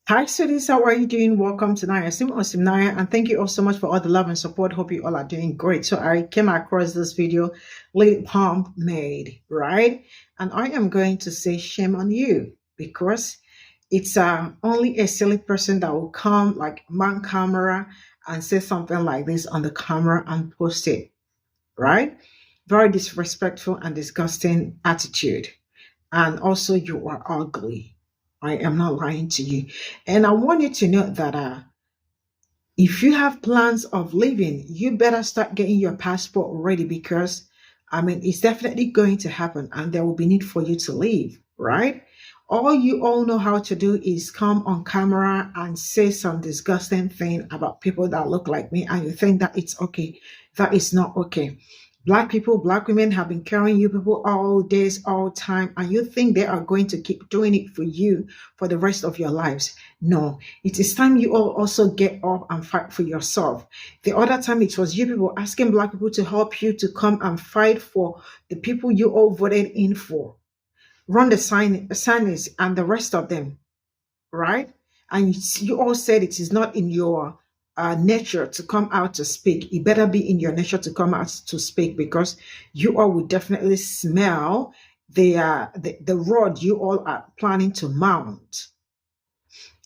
Hi, students. How are you doing? Welcome to cimnanya, and thank you all so much for all the love and support. Hope you all are doing great. So I came across this video Lady Pump made, right? And I am going to say shame on you because it's only a silly person that will come like man camera and say something like this on the camera and post it, right? Very disrespectful and disgusting attitude. And also you are ugly. I am not lying to you. And I want you to know that if you have plans of leaving, you better start getting your passport ready because, I mean, it's definitely going to happen and there will be need for you to leave, right? All you all know how to do is come on camera and say some disgusting thing about people that look like me and you think that it's okay. That is not okay. Black people, black women have been carrying you people all days, all time, and you think they are going to keep doing it for you for the rest of your lives. No, it is time you all also get up and fight for yourself. The other time it was you people asking black people to help you to come and fight for the people you all voted in for. Run the signers and the rest of them, right? And you all said it is not in your nature to come out to speak. It better be in your nature to come out to speak because you all will definitely smell the rod you all are planning to mount.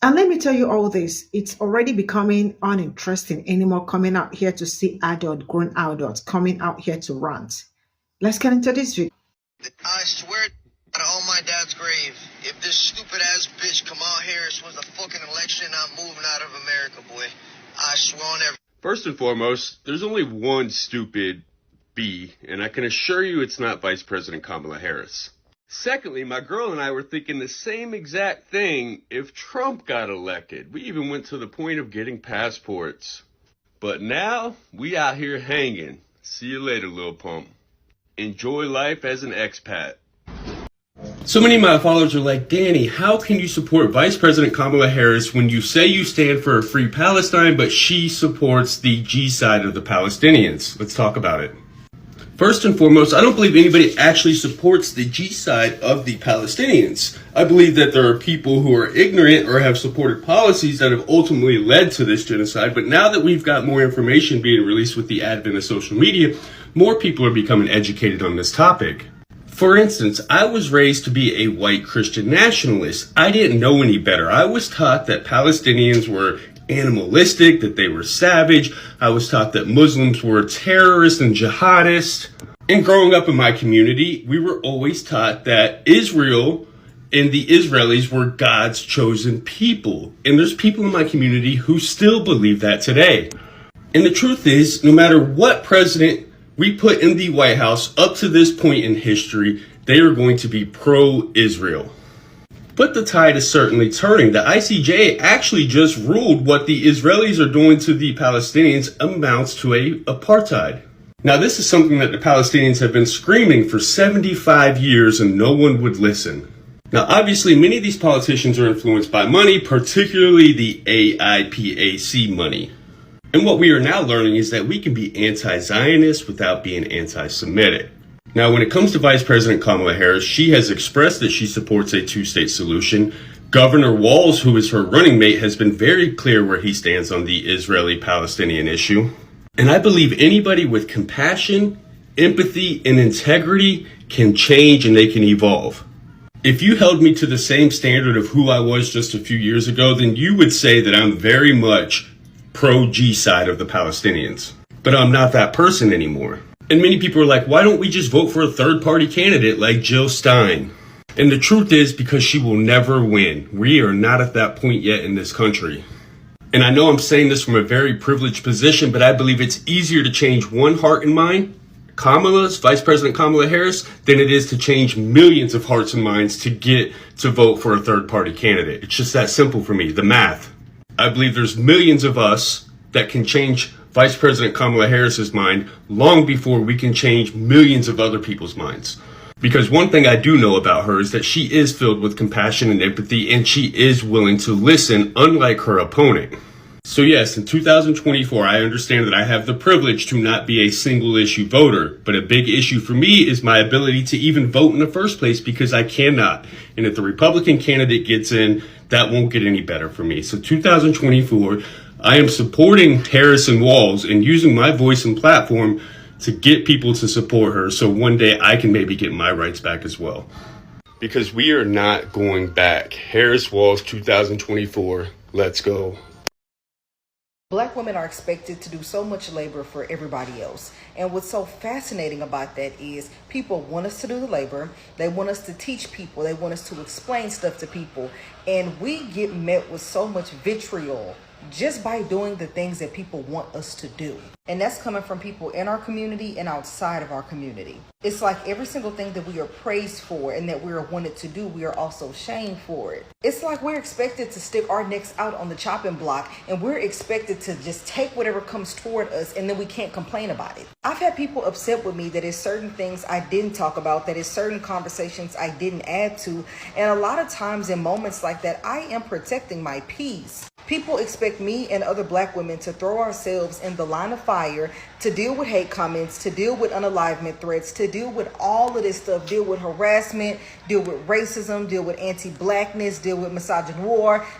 And let me tell you all this, it's already becoming uninteresting anymore coming out here to see grown adults coming out here to rant. Let's get into this video. I swear on my dad's grave, if this stupid ass bitch Kamala Harris wins the fucking election, I'm moving out of America, boy. I swear on everything. First and foremost, there's only one stupid B, and I can assure you it's not Vice President Kamala Harris. Secondly, my girl and I were thinking the same exact thing if Trump got elected. We even went to the point of getting passports. But now, we out here hanging. See you later, Lil Pump. Enjoy life as an expat. So many of my followers are like, Danny, how can you support Vice President Kamala Harris when you say you stand for a free Palestine, but she supports the G side of the Palestinians? Let's talk about it. First and foremost, I don't believe anybody actually supports the G side of the Palestinians. I believe that there are people who are ignorant or have supported policies that have ultimately led to this genocide. But now that we've got more information being released with the advent of social media, more people are becoming educated on this topic. For instance, I was raised to be a white Christian nationalist. I didn't know any better. I was taught that Palestinians were animalistic, that they were savage. I was taught that Muslims were terrorists and jihadists. And growing up in my community, we were always taught that Israel and the Israelis were God's chosen people. And there's people in my community who still believe that today. And the truth is, no matter what president we put in the White House up to this point in history, they are going to be pro-Israel. But the tide is certainly turning. The ICJ actually just ruled what the Israelis are doing to the Palestinians amounts to a apartheid. Now, this is something that the Palestinians have been screaming for 75 years and no one would listen. Now, obviously, many of these politicians are influenced by money, particularly the AIPAC money. And what we are now learning is that we can be anti-Zionist without being anti-Semitic. Now, when it comes to Vice President Kamala Harris, she has expressed that she supports a two-state solution. Governor Walz, who is her running mate, has been very clear where he stands on the Israeli-Palestinian issue. And I believe anybody with compassion, empathy, and integrity can change and they can evolve. If you held me to the same standard of who I was just a few years ago, then you would say that I'm very much pro-G side of the Palestinians. But I'm not that person anymore. And many people are like, why don't we just vote for a third-party candidate like Jill Stein? And the truth is because she will never win. We are not at that point yet in this country. And I know I'm saying this from a very privileged position, but I believe it's easier to change one heart and mind, Vice President Kamala Harris, than it is to change millions of hearts and minds to get to vote for a third-party candidate. It's just that simple for me, the math. I believe there's millions of us that can change Vice President Kamala Harris's mind long before we can change millions of other people's minds. Because one thing I do know about her is that she is filled with compassion and empathy, and she is willing to listen, unlike her opponent. So yes, in 2024, I understand that I have the privilege to not be a single issue voter, but a big issue for me is my ability to even vote in the first place because I cannot. And if the Republican candidate gets in, that won't get any better for me. So 2024, I am supporting Harris and Walls and using my voice and platform to get people to support her, so one day I can maybe get my rights back as well. Because we are not going back. Harris Walls 2024, let's go. Black women are expected to do so much labor for everybody else. And what's so fascinating about that is people want us to do the labor. They want us to teach people. They want us to explain stuff to people. And we get met with so much vitriol just by doing the things that people want us to do. And that's coming from people in our community and outside of our community. It's like every single thing that we are praised for and that we are wanted to do, we are also shamed for it. It's like we're expected to stick our necks out on the chopping block, and we're expected to just take whatever comes toward us, and then we can't complain about it. I've had people upset with me that it's certain things I didn't talk about, that it's certain conversations I didn't add to. And a lot of times in moments like that, I am protecting my peace. People expect me and other Black women to throw ourselves in the line of fire, to deal with hate comments, to deal with unalivement threats, to deal with all of this stuff, deal with harassment, deal with racism, deal with anti-Blackness, deal with misogyny,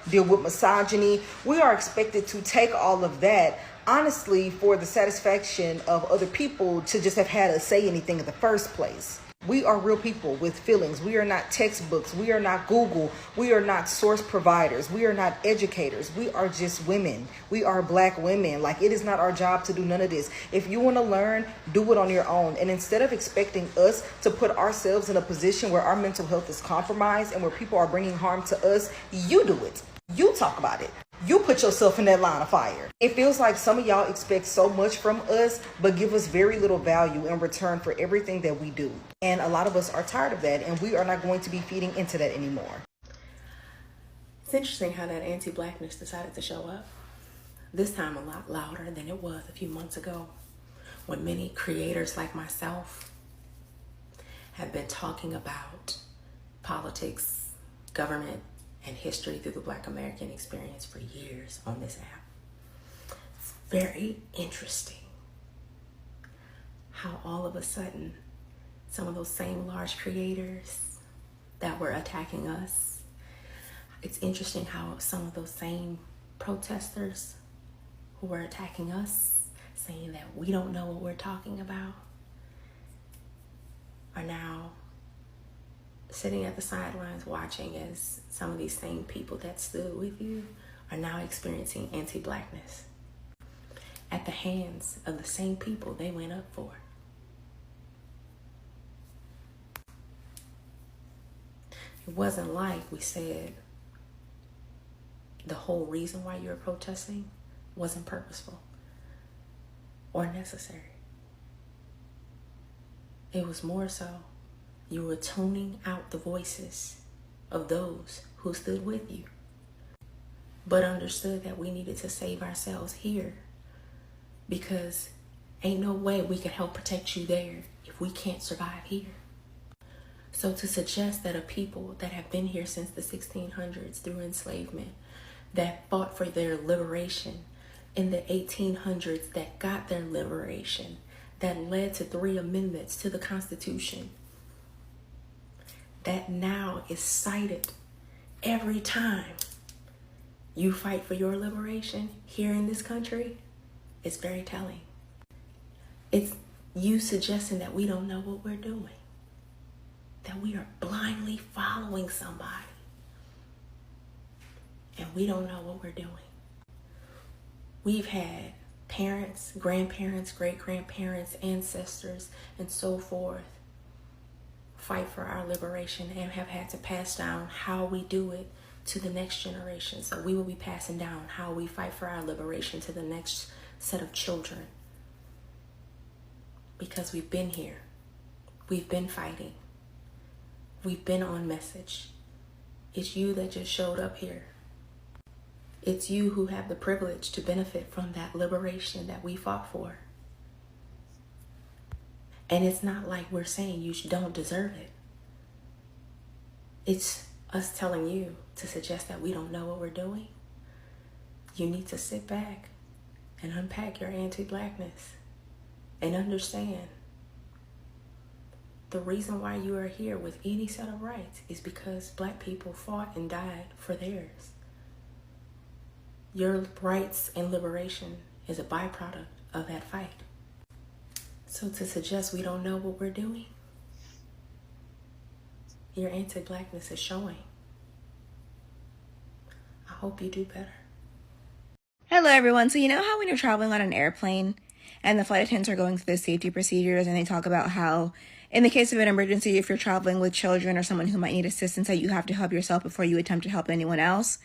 deal with misogyny. We are expected to take all of that, honestly, for the satisfaction of other people to just have had us say anything in the first place. We are real people with feelings. We are not textbooks. We are not Google. We are not source providers. We are not educators. We are just women. We are Black women. Like, it is not our job to do none of this. If you want to learn, do it on your own. And instead of expecting us to put ourselves in a position where our mental health is compromised and where people are bringing harm to us, you do it. You talk about it. You put yourself in that line of fire. It feels like some of y'all expect so much from us, but give us very little value in return for everything that we do. And a lot of us are tired of that, and we are not going to be feeding into that anymore. It's interesting how that anti-Blackness decided to show up. This time a lot louder than it was a few months ago, when many creators like myself have been talking about politics, government, and history through the Black American experience for years on this app. It's very interesting how all of a sudden some of those same large creators that were attacking us, it's interesting how some of those same protesters who were attacking us, saying that we don't know what we're talking about, are now sitting at the sidelines watching as some of these same people that stood with you are now experiencing anti-Blackness at the hands of the same people they went up for. It wasn't like we said the whole reason why you were protesting wasn't purposeful or necessary. It was more so you were tuning out the voices of those who stood with you, but understood that we needed to save ourselves here, because ain't no way we can help protect you there if we can't survive here. So to suggest that a people that have been here since the 1600s through enslavement, that fought for their liberation in the 1800s, that got their liberation, that led to 3 amendments to the Constitution, that now is cited every time you fight for your liberation here in this country, is very telling. It's you suggesting that we don't know what we're doing, that we are blindly following somebody, and we don't know what we're doing. We've had parents, grandparents, great-grandparents, ancestors, and so forth fight for our liberation and have had to pass down how we do it to the next generation. So we will be passing down how we fight for our liberation to the next set of children, because we've been here, we've been fighting, we've been on message. It's you that just showed up here. It's you who have the privilege to benefit from that liberation that we fought for. And it's not like we're saying you don't deserve it. It's us telling you to suggest that we don't know what we're doing. You need to sit back and unpack your anti-Blackness and understand The reason why you are here with any set of rights is because Black people fought and died for theirs. Your rights and liberation is a byproduct of that fight. So to suggest we don't know what we're doing, your anti-Blackness is showing. I hope you do better. Hello everyone. So you know how when you're traveling on an airplane and the flight attendants are going through the safety procedures and they talk about how in the case of an emergency, if you're traveling with children or someone who might need assistance, that you have to help yourself before you attempt to help anyone else?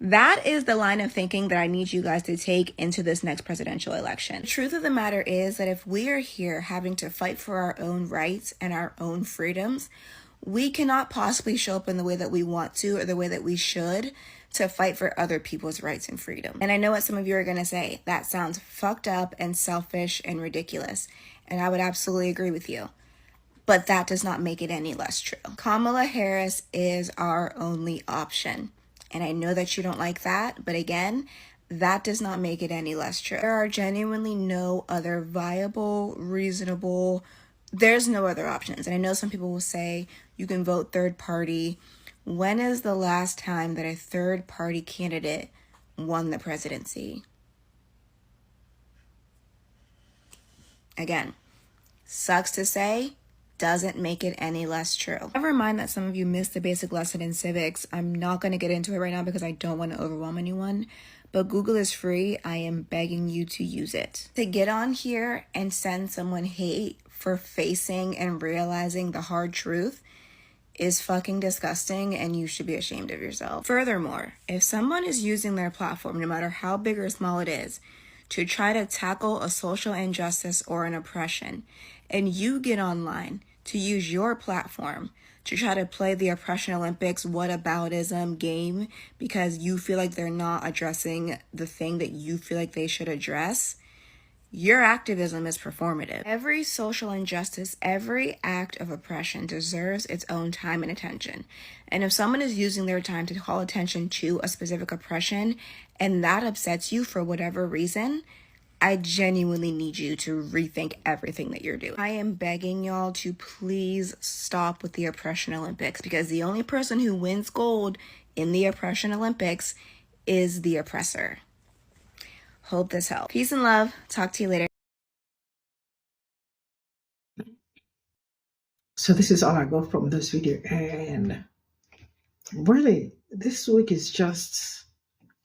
That is the line of thinking that I need you guys to take into this next presidential election. The truth of the matter is that if we are here having to fight for our own rights and our own freedoms, we cannot possibly show up in the way that we want to or the way that we should to fight for other people's rights and freedom. And I know what some of you are going to say. That sounds fucked up and selfish and ridiculous. And I would absolutely agree with you. But that does not make it any less true. Kamala Harris is our only option. And I know that you don't like that. But again, that does not make it any less true. There are genuinely no other viable, reasonable, there's no other options. And I know some people will say you can vote third party. When is the last time that a third party candidate won the presidency? Again, sucks to say, doesn't make it any less true. Never mind that some of you missed the basic lesson in civics. I'm not going to get into it right now because I don't want to overwhelm anyone. But Google is free. I am begging you to use it. To get on here and send someone hate for facing and realizing the hard truth is fucking disgusting, and you should be ashamed of yourself. Furthermore, if someone is using their platform, no matter how big or small it is, to try to tackle a social injustice or an oppression, and you get online to use your platform to try to play the oppression Olympics whataboutism game because you feel like they're not addressing the thing that you feel like they should address, your activism is performative. Every social injustice, every act of oppression deserves its own time and attention. And if someone is using their time to call attention to a specific oppression and that upsets you for whatever reason, I genuinely need you to rethink everything that you're doing. I am begging y'all to please stop with the oppression Olympics because the only person who wins gold in the oppression Olympics is the oppressor. Hope this helps. Peace and love. Talk to you later. So this is all I got from this video, and really this week is just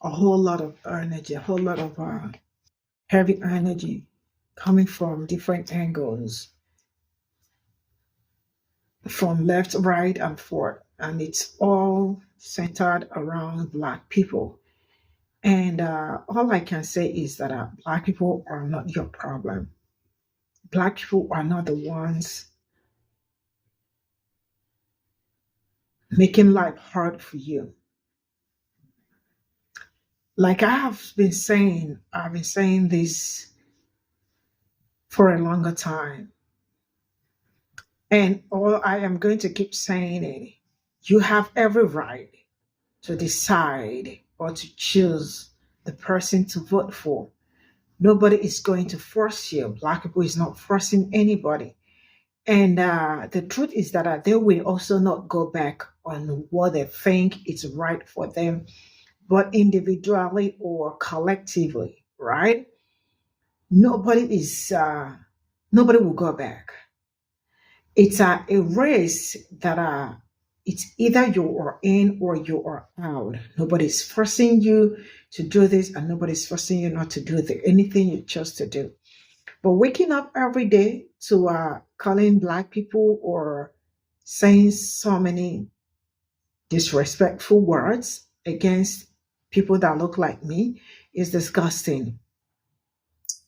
a whole lot of energy, a whole lot of heavy energy coming from different angles, from left, right, and forth, and it's all centered around Black people. And all I can say is that Black people are not your problem. Black people are not the ones making life hard for you. Like I've been saying this for a longer time. And all I am going to keep saying it, you have every right to decide or to choose the person to vote for. Nobody is going to force you. Black people is not forcing anybody. And the truth is that they will also not go back on what they think is right for them, but individually or collectively, right? Nobody will go back. It's a race that it's either you are in or you are out. Nobody's forcing you to do this, and nobody's forcing you not to do anything you chose to do. But waking up every day to calling Black people or saying so many disrespectful words against people that look like me is disgusting.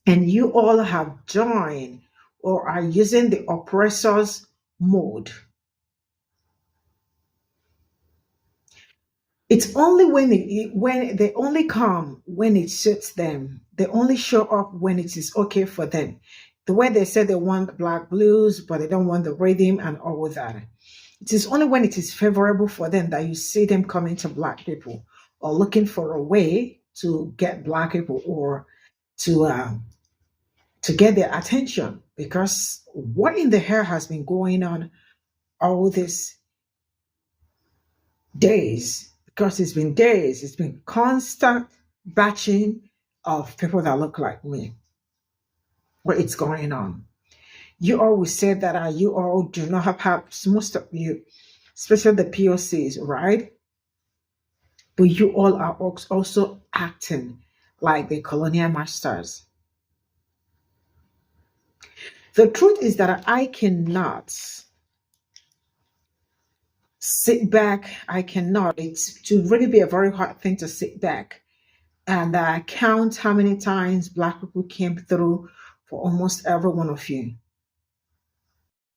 And you all have joined or are using the oppressor's mode. It's only when they only come when it suits them. They only show up when it is okay for them. The way they say they want Black blues, but they don't want the rhythm and all of that. It is only when it is favorable for them that you see them coming to Black people or looking for a way to get Black people or to to get their attention, because what in the hell has been going on all these days? Because it's been days, it's been constant batching of people that look like me. What is going on? You always said that you all do not have perhaps most of you, especially the POCs, right? But you all are also acting like the colonial masters. The truth is that I cannot sit back. I cannot. It's to really be a very hard thing to sit back and count how many times Black people came through for almost every one of you.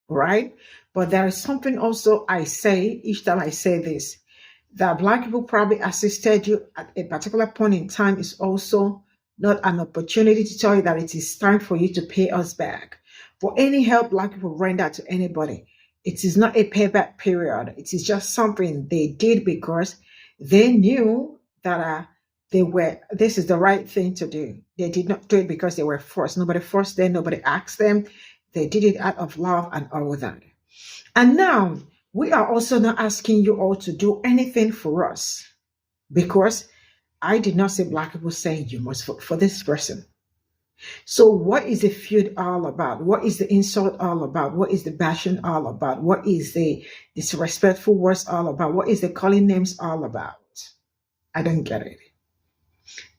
Right? But there is something also I say each time I say this, that Black people probably assisted you at a particular point in time is also not an opportunity to tell you that it is time for you to pay us back. For any help Black people render to anybody, it is not a payback period. It is just something they did because they knew that this is the right thing to do. They did not do it because they were forced. Nobody forced them. Nobody asked them. They did it out of love and all of that. And now we are also not asking you all to do anything for us, because I did not say Black people saying you must vote for this person. So what is the feud all about? What is the insult all about? What is the bashing all about? What is the disrespectful words all about? What is the calling names all about? I don't get it.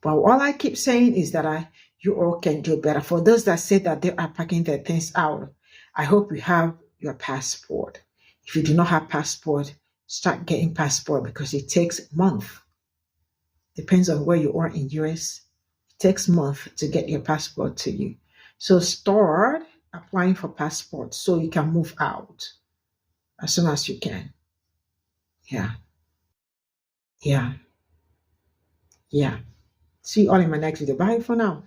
But all I keep saying is that you all can do better. For those that say that they are packing their things out, I hope you have your passport. If you do not have passport, start getting passport, because it takes a month. Depends on where you are in US. It takes a month to get your passport to you. So start applying for passport so you can move out as soon as you can. Yeah. Yeah. Yeah. See you all in my next video. Bye for now.